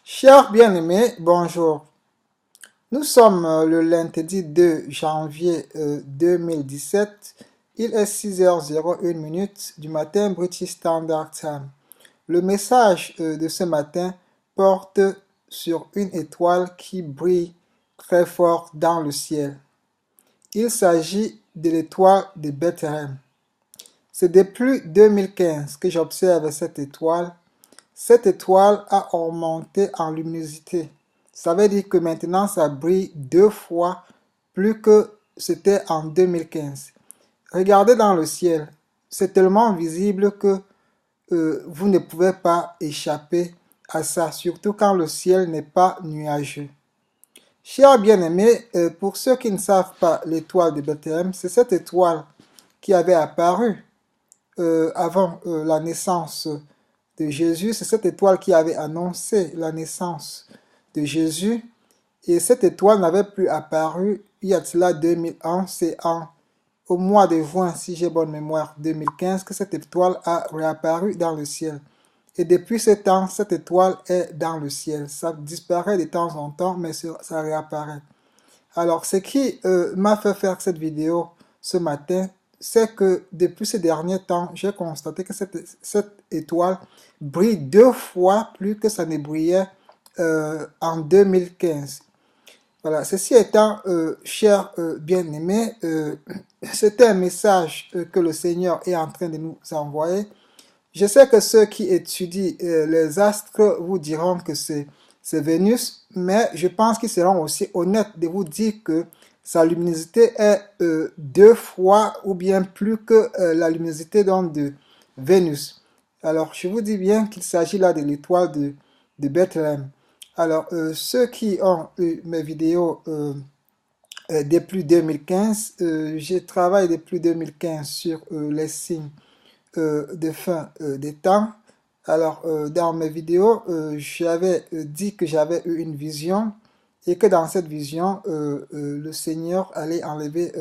Chers bien-aimés, bonjour. Nous sommes le lundi 2 janvier 2017. Il est 6h01 du matin, British Standard Time. Le message de ce matin porte sur une étoile qui brille très fort dans le ciel. Il s'agit de l'étoile de Bethléem. C'est depuis 2015 que j'observe cette étoile. Cette étoile a augmenté en luminosité. Ça veut dire que maintenant ça brille 2 fois plus que c'était en 2015. Regardez dans le ciel. C'est tellement visible que vous ne pouvez pas échapper à ça, surtout quand le ciel n'est pas nuageux. Chers bien-aimés, pour ceux qui ne savent pas l'étoile de Bethléem, c'est cette étoile qui avait apparu avant la naissance de Jésus. C'est cette étoile qui avait annoncé la naissance de Jésus. Et cette étoile n'avait plus apparu il y a de cela 2000 ans. C'est au mois de juin, si j'ai bonne mémoire, 2015, que cette étoile a réapparu dans le ciel. Et depuis ce temps, cette étoile est dans le ciel. Ça disparaît de temps en temps, mais ça réapparaît. Alors, ce qui m'a fait faire cette vidéo ce matin, c'est que depuis ces derniers temps, j'ai constaté que cette étoile brille 2 fois plus que ça ne brillait en 2015. Voilà, ceci étant, chers bien-aimés, c'était un message que le Seigneur est en train de nous envoyer. Je sais que ceux qui étudient les astres vous diront que c'est Vénus, mais je pense qu'ils seront aussi honnêtes de vous dire que sa luminosité est 2 fois ou bien plus que la luminosité de Vénus. Alors, je vous dis bien qu'il s'agit là de l'étoile de Bethléem. Alors, ceux qui ont eu mes vidéos depuis 2015, je travaille depuis 2015 sur les signes de fin des temps. Alors, dans mes vidéos, j'avais dit que j'avais eu une vision et que dans cette vision, le Seigneur allait enlever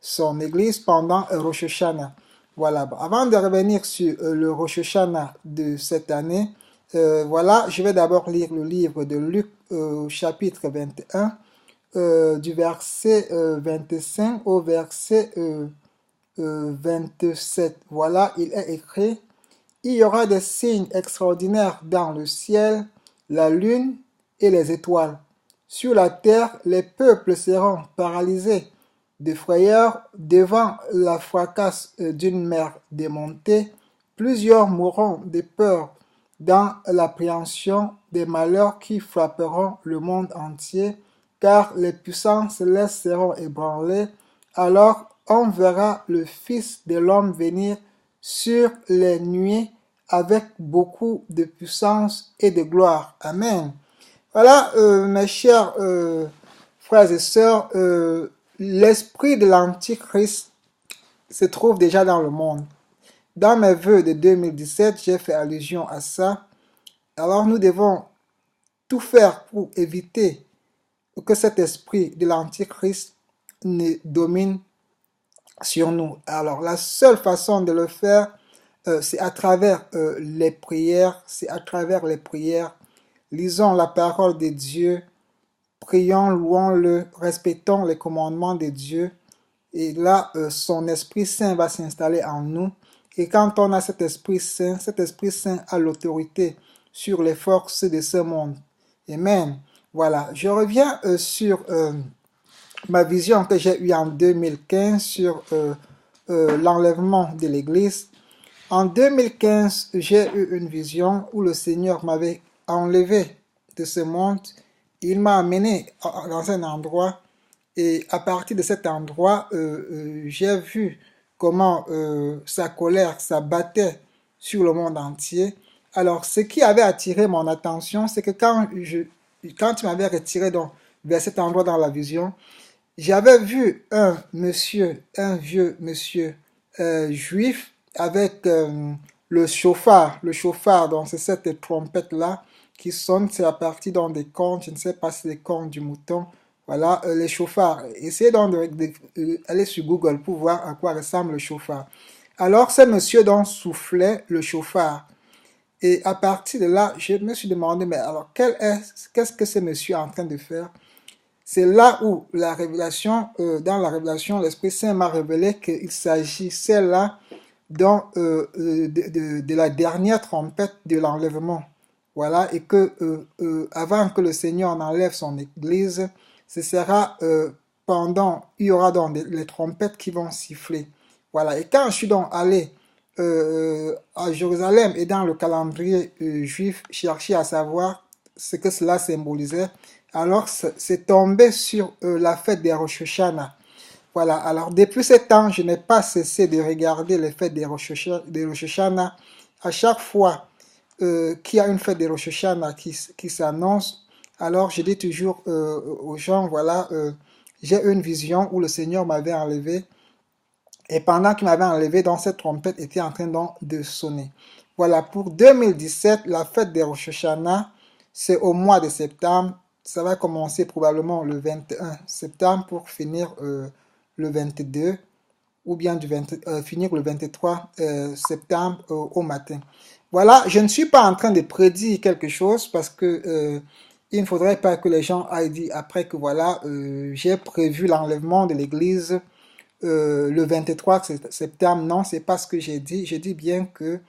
son église pendant Rosh Hashanah. Voilà. Bon, avant de revenir sur le Rosh Hashanah de cette année, voilà, je vais d'abord lire le livre de Luc, chapitre 21, du verset 25 au verset 27. Voilà, il est écrit: il y aura des signes extraordinaires dans le ciel, la lune et les étoiles. Sur la terre, les peuples seront paralysés de frayeur devant la fracasse d'une mer démontée. Plusieurs mourront de peur dans l'appréhension des malheurs qui frapperont le monde entier, car les puissances célestes seront ébranlées. Alors on verra le Fils de l'homme venir sur les nuées avec beaucoup de puissance et de gloire. Amen. Voilà, mes chers frères et sœurs, l'esprit de l'Antichrist se trouve déjà dans le monde. Dans mes vœux de 2017, j'ai fait allusion à ça. Alors nous devons tout faire pour éviter que cet esprit de l'Antichrist ne domine sur nous. Alors la seule façon de le faire, c'est à travers les prières, c'est à travers les prières. Lisons la parole de Dieu, prions, louons-le, respectons les commandements de Dieu. Et là, son Esprit Saint va s'installer en nous. Et quand on a cet Esprit Saint a l'autorité sur les forces de ce monde. Amen. Voilà, je reviens sur ma vision que j'ai eue en 2015 sur l'enlèvement de l'Église. En 2015, j'ai eu une vision où le Seigneur m'avait enlevé de ce monde. Il m'a amené dans un endroit et à partir de cet endroit, j'ai vu comment sa colère s'abattait sur le monde entier. Alors, ce qui avait attiré mon attention, c'est que quand il m'avait retiré vers cet endroit dans la vision, j'avais vu un vieux monsieur juif avec le chauffard, donc c'est cette trompette-là qui sonne, c'est à partir des cornes, je ne sais pas si c'est les cornes du mouton, voilà, les chauffards. Essayez donc d'aller sur Google pour voir à quoi ressemble le chauffard. Alors, ce monsieur donc soufflait le chauffard. Et à partir de là, je me suis demandé, mais alors, qu'est-ce que ce monsieur est en train de faire? C'est là où la révélation, dans la révélation, l'Esprit Saint m'a révélé qu'il s'agissait là de la dernière trompette de l'enlèvement. Voilà, et que avant que le Seigneur n'enlève son Église, ce sera il y aura donc les trompettes qui vont siffler. Voilà, et quand je suis donc allé à Jérusalem et dans le calendrier juif chercher à savoir ce que cela symbolisait, alors c'est tombé sur la fête des Rosh Hashanah. Voilà, alors depuis ce temps, je n'ai pas cessé de regarder les fêtes des Rosh Hashanah. À chaque fois qu'il y a une fête des Rosh Hashanah qui s'annonce, alors je dis toujours aux gens, voilà, j'ai une vision où le Seigneur m'avait enlevé, et pendant qu'il m'avait enlevé, donc cette trompette était en train donc de sonner. Voilà, pour 2017, la fête des Rosh Hashanah, c'est au mois de septembre. Ça va commencer probablement le 21 septembre pour finir le 22 ou bien finir le 23 septembre au matin. Voilà, je ne suis pas en train de prédire quelque chose parce que il ne faudrait pas que les gens aillent dire après que voilà, j'ai prévu l'enlèvement de l'église le 23 septembre. Non, c'est pas ce que j'ai dit. J'ai dit bien que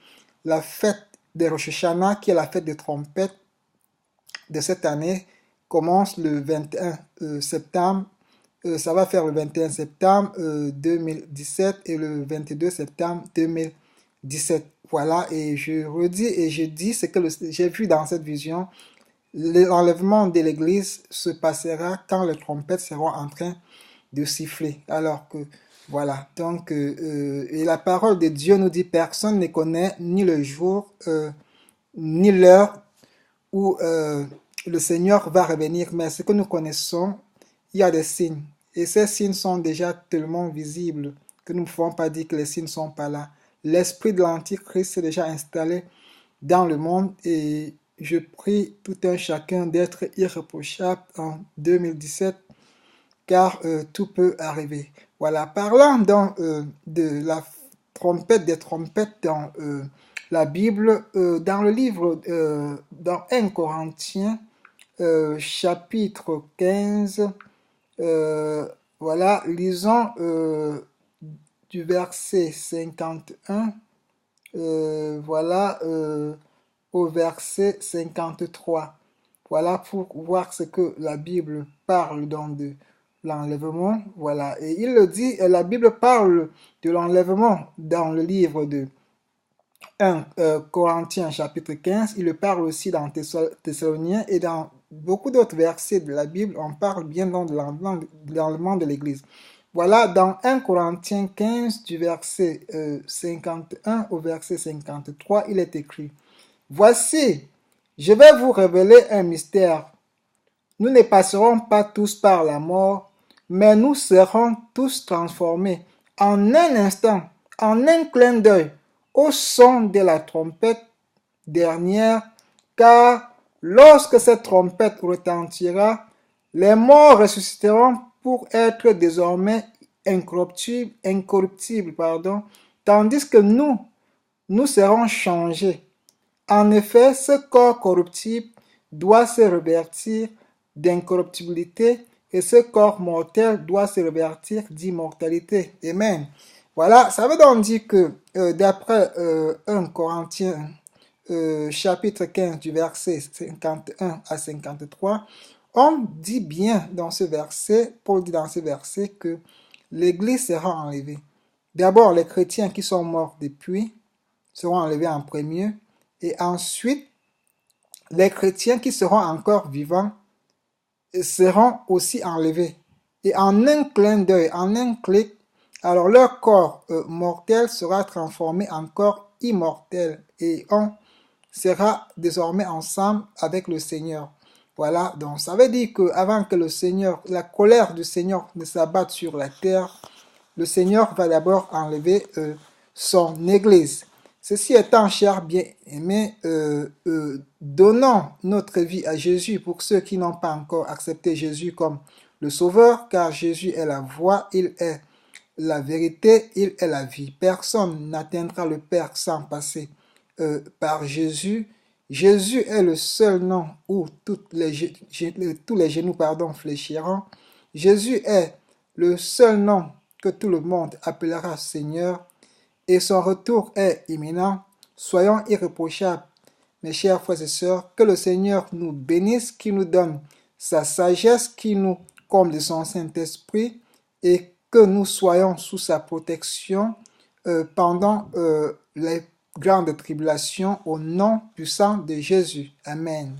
la fête des Rosh Hashanah, qui est la fête des trompettes de cette année, commence le 21 septembre. Ça va faire le 21 septembre 2017 et le 22 septembre 2017. Voilà, et je redis et je dis ce que j'ai vu dans cette vision. L'enlèvement de l'église se passera quand les trompettes seront en train de siffler. Alors que, voilà, donc, et la parole de Dieu nous dit, personne ne connaît ni le jour, ni l'heure où le Seigneur va revenir. Mais ce que nous connaissons, il y a des signes. Et ces signes sont déjà tellement visibles que nous ne pouvons pas dire que les signes ne sont pas là. L'esprit de l'Antichrist est déjà installé dans le monde et je prie tout un chacun d'être irréprochable en 2017 car tout peut arriver. Voilà, parlant donc de la trompette des trompettes dans la Bible, dans le livre, dans 1 Corinthiens, chapitre 15, voilà, lisons du verset 51, voilà, au verset 53. Voilà pour voir ce que la Bible parle donc de l'enlèvement. Voilà, et il le dit, la Bible parle de l'enlèvement dans le livre de 1 Corinthiens chapitre 15. Il le parle aussi dans Thessaloniens et dans beaucoup d'autres versets de la Bible. On parle bien donc de l'enlèvement de l'Église. Voilà, dans 1 Corinthiens 15, du verset 51 au verset 53, il est écrit: Voici, je vais vous révéler un mystère. Nous ne passerons pas tous par la mort, mais nous serons tous transformés en un instant, en un clin d'œil, au son de la trompette dernière, car lorsque cette trompette retentira, les morts ressusciteront pour être désormais incorruptibles, tandis que nous serons changés. En effet, ce corps corruptible doit se revêtir d'incorruptibilité et ce corps mortel doit se revêtir d'immortalité. Amen. Voilà, ça veut donc dire que d'après 1 Corinthiens chapitre 15 du verset 51 à 53, on dit bien dans ce verset, Paul dit dans ce verset que l'Église sera enlevée. D'abord, les chrétiens qui sont morts depuis seront enlevés en premier, et ensuite, les chrétiens qui seront encore vivants seront aussi enlevés. Et en un clin d'œil, en un clic, alors leur corps mortel sera transformé en corps immortel et on sera désormais ensemble avec le Seigneur. Voilà, donc ça veut dire que avant que le Seigneur, la colère du Seigneur ne s'abatte sur la terre, le Seigneur va d'abord enlever son Église. Ceci étant, chers bien-aimés, donnons notre vie à Jésus pour ceux qui n'ont pas encore accepté Jésus comme le Sauveur, car Jésus est la voie, il est la vérité, il est la vie. Personne n'atteindra le Père sans passer par Jésus. Jésus est le seul nom où tous les genoux fléchiront. Jésus est le seul nom que tout le monde appellera Seigneur et son retour est imminent. Soyons irréprochables, mes chers frères et sœurs, que le Seigneur nous bénisse, qu'il nous donne sa sagesse, qu'il nous comble de son Saint-Esprit et que nous soyons sous sa protection pendant les grandes tribulations au nom puissant de Jésus. Amen.